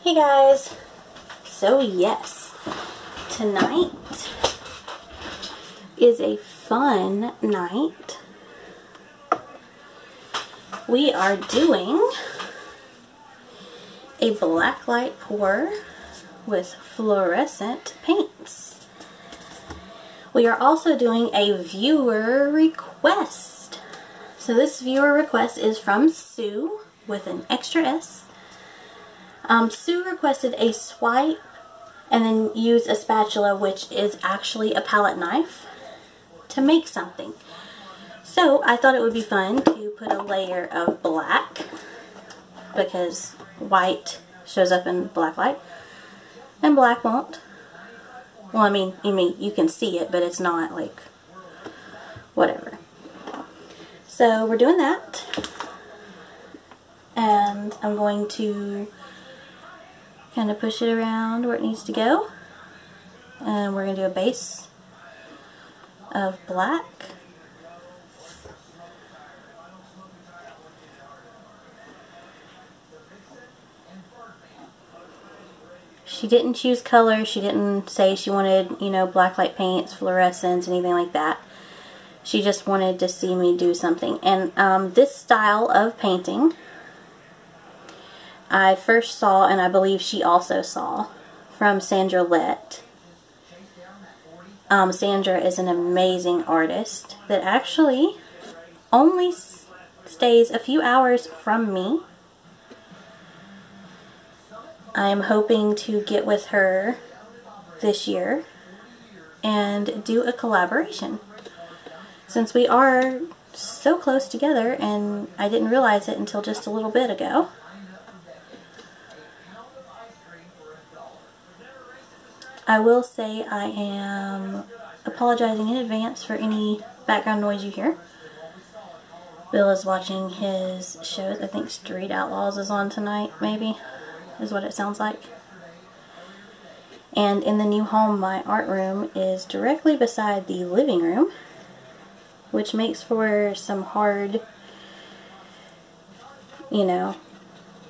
Hey guys, so yes, tonight is a fun night. We are doing a blacklight pour with fluorescent paints. We are also doing a viewer request. So this viewer request is from Sue with an extra S. Sue requested a swipe and then use a spatula, which is actually a palette knife, to make something. So I thought it would be fun to put a layer of black, because white shows up in black light and black won't. Well, I mean you can see it, but it's not like whatever. So we're doing that, and I'm going to kind of push it around where it needs to go, and we're going to do a base of black. She didn't choose color. She didn't say she wanted, you know, blacklight paints, fluorescents, anything like that. She just wanted to see me do something. And this style of painting I first saw, and I believe she also saw, from Sandra Lett. Sandra is an amazing artist that actually only stays a few hours from me. I am hoping to get with her this year and do a collaboration, since we are so close together, and I didn't realize it until just a little bit ago. I will say I am apologizing in advance for any background noise you hear. Bill is watching his shows. I think Street Outlaws is on tonight, maybe, is what it sounds like. And in the new home, my art room is directly beside the living room, which makes for some hard, you know,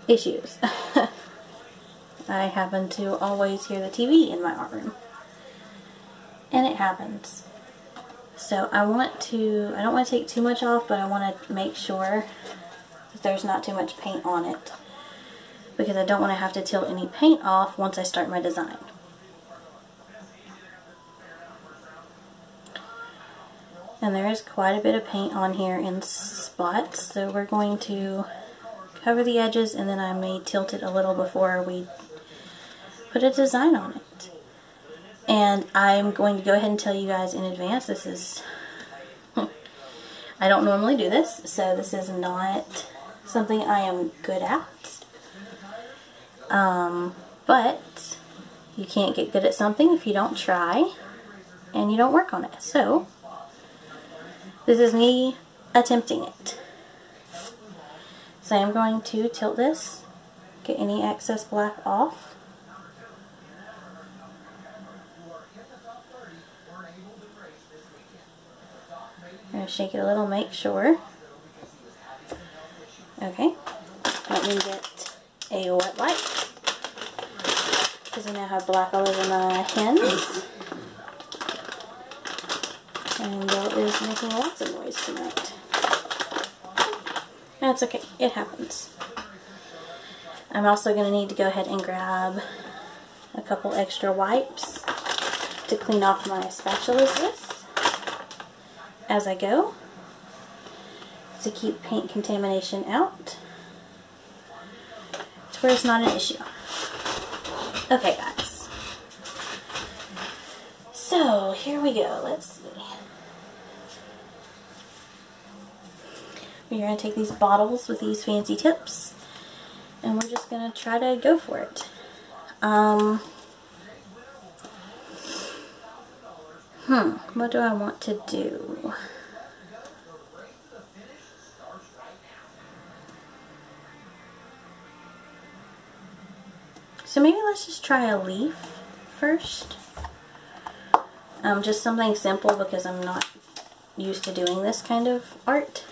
issues. I happen to always hear the TV in my art room, and it happens. So I don't want to take too much off, but I want to make sure that there's not too much paint on it, because I don't want to have to tilt any paint off once I start my design. And there is quite a bit of paint on here in spots, so we're going to cover the edges, and then I may tilt it a little before we put a design on it. And I'm going to go ahead and tell you guys in advance, this is, I don't normally do this, so this is not something I am good at. But you can't get good at something if you don't try and you don't work on it. So this is me attempting it. So I'm going to tilt this, get any excess black off. I'm going to shake it a little, make sure. Okay. Let me get a wet wipe, because I now have black all over my hands. And Bill is making lots of noise tonight. That's okay, it happens. I'm also going to need to go ahead and grab a couple extra wipes to clean off my spatulas with as I go, to keep paint contamination out to where it's not an issue. Okay guys, so here we go. Let's see. We're going to take these bottles with these fancy tips, and we're just going to try to go for it. What do I want to do? So maybe let's just try a leaf first. Just something simple, because I'm not used to doing this kind of art.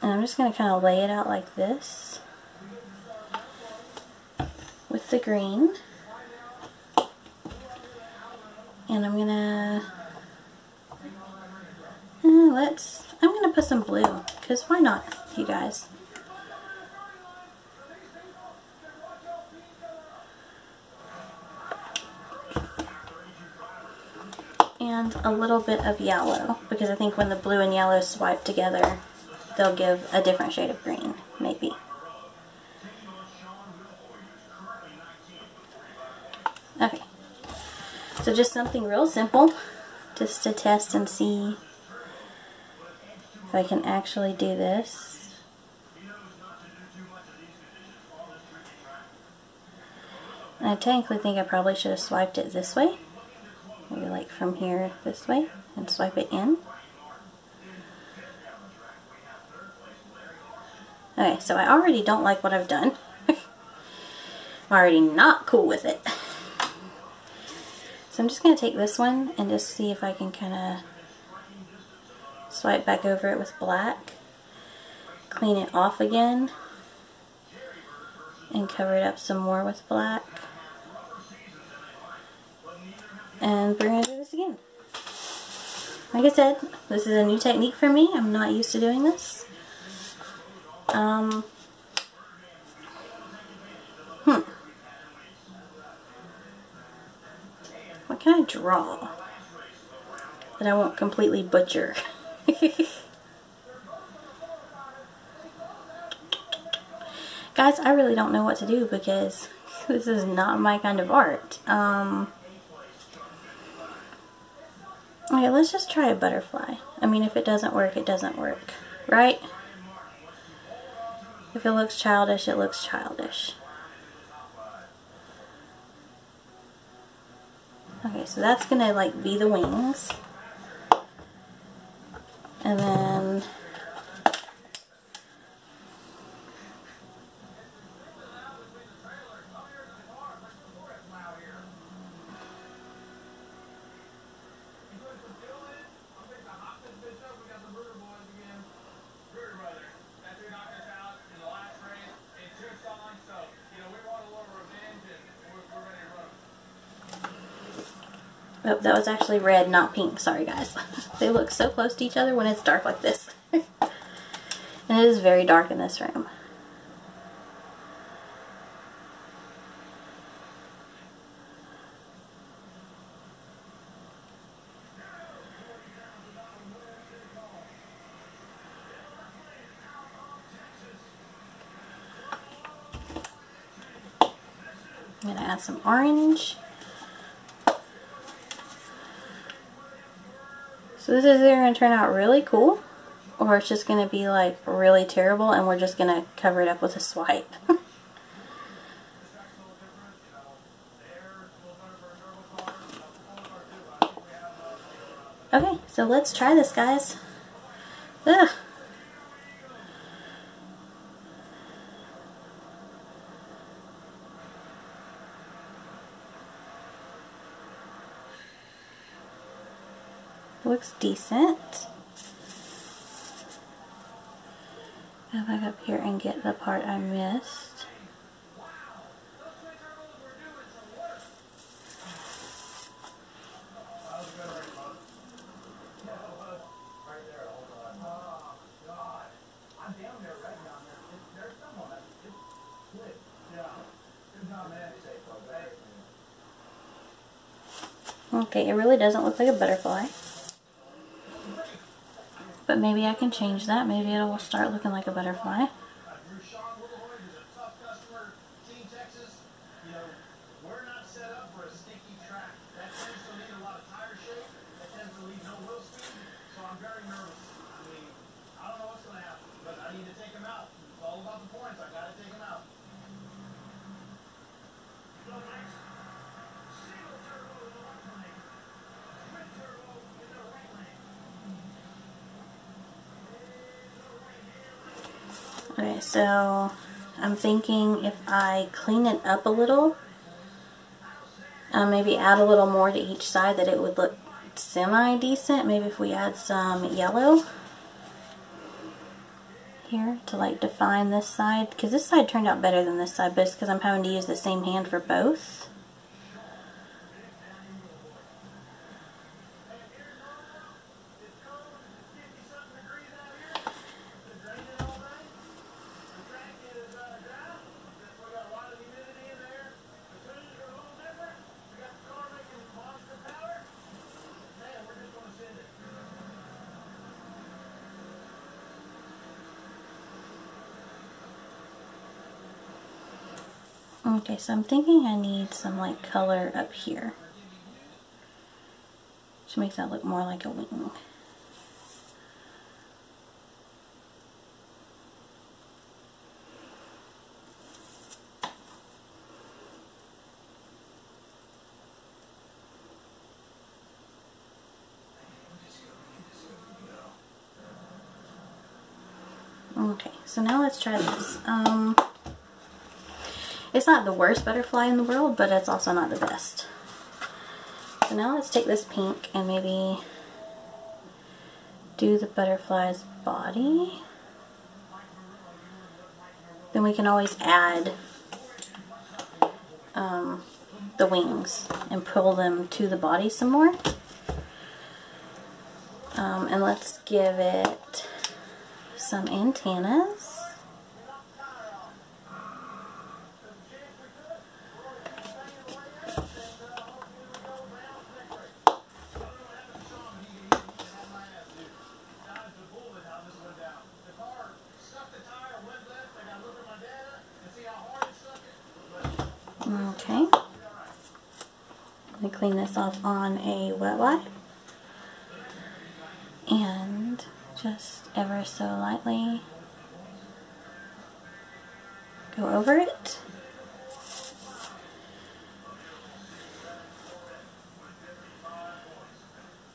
And I'm just going to kind of lay it out like this with the green. And I'm going to, I'm going to put some blue, because why not, you guys? And a little bit of yellow, because I think when the blue and yellow swipe together, they'll give a different shade of green, maybe. Okay, so just something real simple, just to test and see if I can actually do this. And I technically think I probably should have swiped it this way. Maybe like from here this way and swipe it in. Okay, so I already don't like what I've done. I'm already not cool with it. So I'm just going to take this one and just see if I can kind of swipe back over it with black, clean it off again, and cover it up some more with black. And we're going to do this again. Like I said, this is a new technique for me. I'm not used to doing this. What can I draw that I won't completely butcher? Guys, I really don't know what to do because this is not my kind of art. Okay, let's just try a butterfly. I mean, if it doesn't work, it doesn't work, right? If it looks childish, it looks childish. Okay, so that's gonna like be the wings. And then oh, that was actually red, not pink. Sorry, guys. They look so close to each other when it's dark like this. And it is very dark in this room. I'm going to add some orange. So this is either going to turn out really cool, or it's just going to be like really terrible and we're just going to cover it up with a swipe. Okay, so let's try this, guys. Ugh. Looks decent. Go back up here and get the part I missed. Okay, it really doesn't look like a butterfly. But maybe I can change that. Maybe it will start looking like a butterfly. Okay, so I'm thinking if I clean it up a little, maybe add a little more to each side, that it would look semi-decent. Maybe if we add some yellow here to like define this side, because this side turned out better than this side, but it's because I'm having to use the same hand for both. Okay, so I'm thinking I need some like color up here, which makes that look more like a wing. Okay, so now let's try this. It's not the worst butterfly in the world, but it's also not the best. So now let's take this pink and maybe do the butterfly's body. Then we can always add the wings and pull them to the body some more. And let's give it some antennas. Okay, let me clean this off on a wet wipe and just ever so lightly go over it.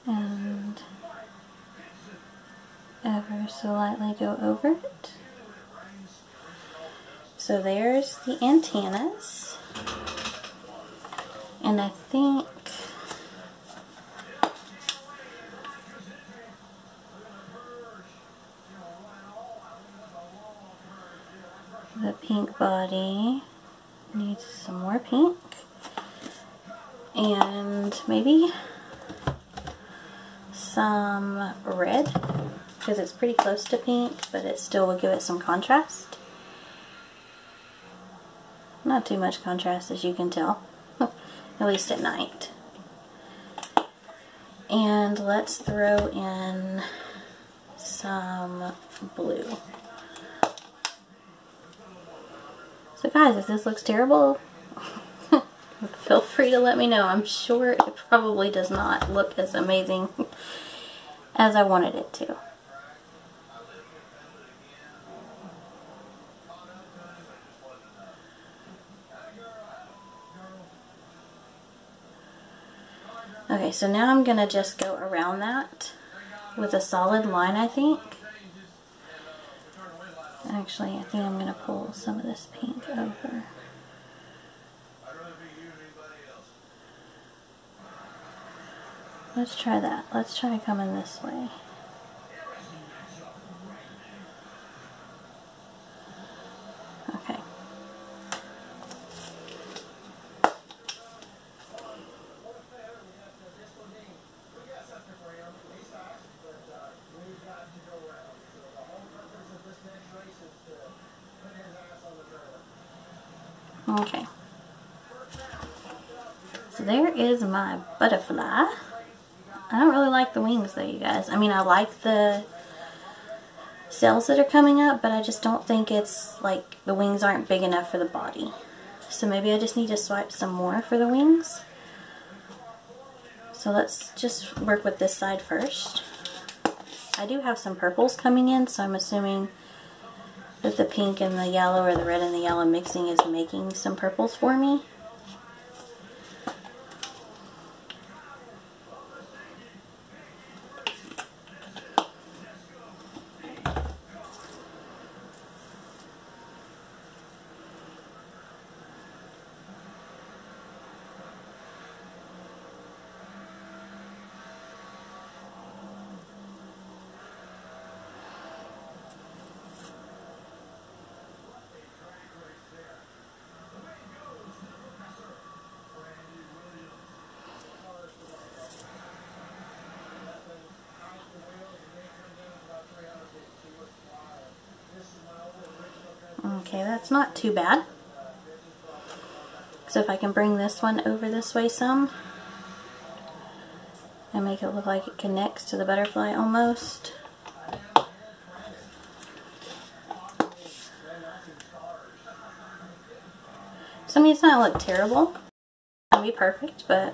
And ever so lightly go over it. So there's the antennas. And I think the pink body needs some more pink. And maybe some red, because it's pretty close to pink, but it still will give it some contrast. Not too much contrast, as you can tell. At least at night. And let's throw in some blue. So guys, if this looks terrible, feel free to let me know. I'm sure it probably does not look as amazing as I wanted it to. Okay, so now I'm going to just go around that with a solid line, I think. Actually, I think I'm going to pull some of this pink over. Let's try that. Let's try coming this way. Okay. Okay. So there is my butterfly. I don't really like the wings though, you guys. I mean, I like the cells that are coming up, but I just don't think it's like the wings aren't big enough for the body. So maybe I just need to swipe some more for the wings. So let's just work with this side first. I do have some purples coming in, so I'm assuming that the pink and the yellow, or the red and the yellow mixing, is making some purples for me. Okay, that's not too bad. So if I can bring this one over this way some and make it look like it connects to the butterfly almost. So I mean, it's not gonna look terrible. It's not be perfect, but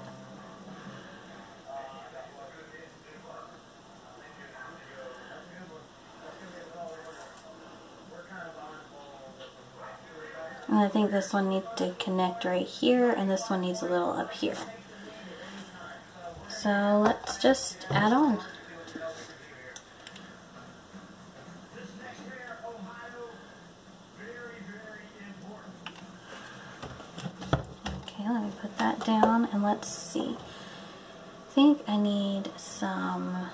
and I think this one needs to connect right here, and this one needs a little up here. So let's just add on. Okay, let me put that down and let's see. I think I need some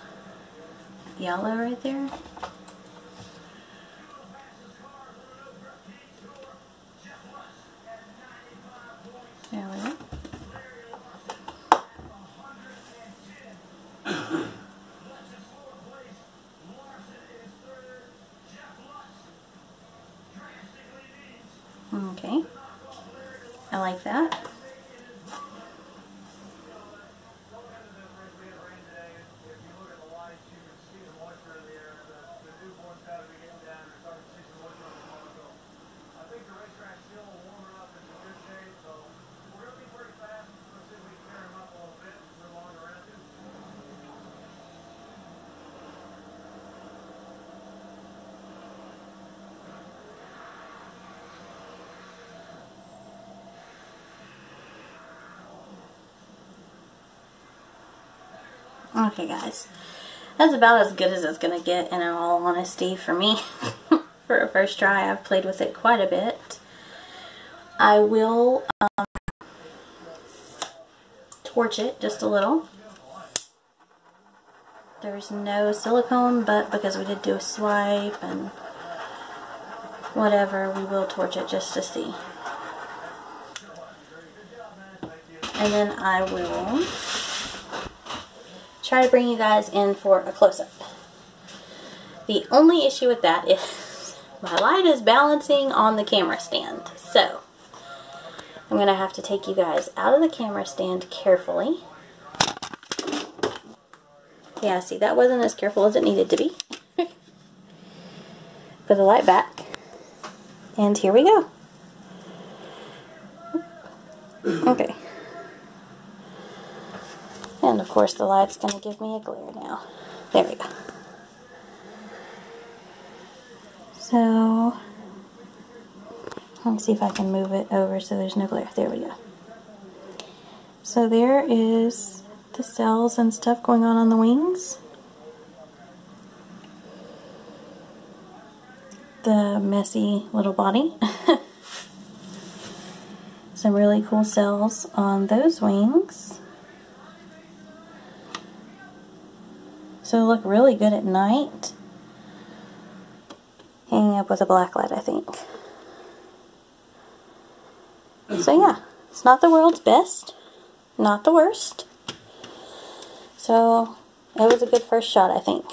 yellow right there. There we go. Okay, I like that. Okay guys, that's about as good as it's going to get in all honesty for me. For a first try, I've played with it quite a bit. I will torch it just a little. There's no silicone, but because we did do a swipe and whatever, we will torch it just to see. And then I will try to bring you guys in for a close-up. The only issue with that is my light is balancing on the camera stand. So I'm going to have to take you guys out of the camera stand carefully. Yeah, see, that wasn't as careful as it needed to be. Put the light back. And here we go. Okay. And of course the light's going to give me a glare now. There we go. So, let me see if I can move it over so there's no glare. There we go. So there is the cells and stuff going on the wings. The messy little body. Some really cool cells on those wings. So they look really good at night. Hanging up with a black light, I think. So yeah, it's not the world's best. Not the worst. So it was a good first shot, I think.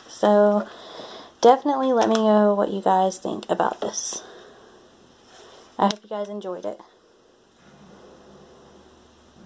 So definitely let me know what you guys think about this. I hope you guys enjoyed it.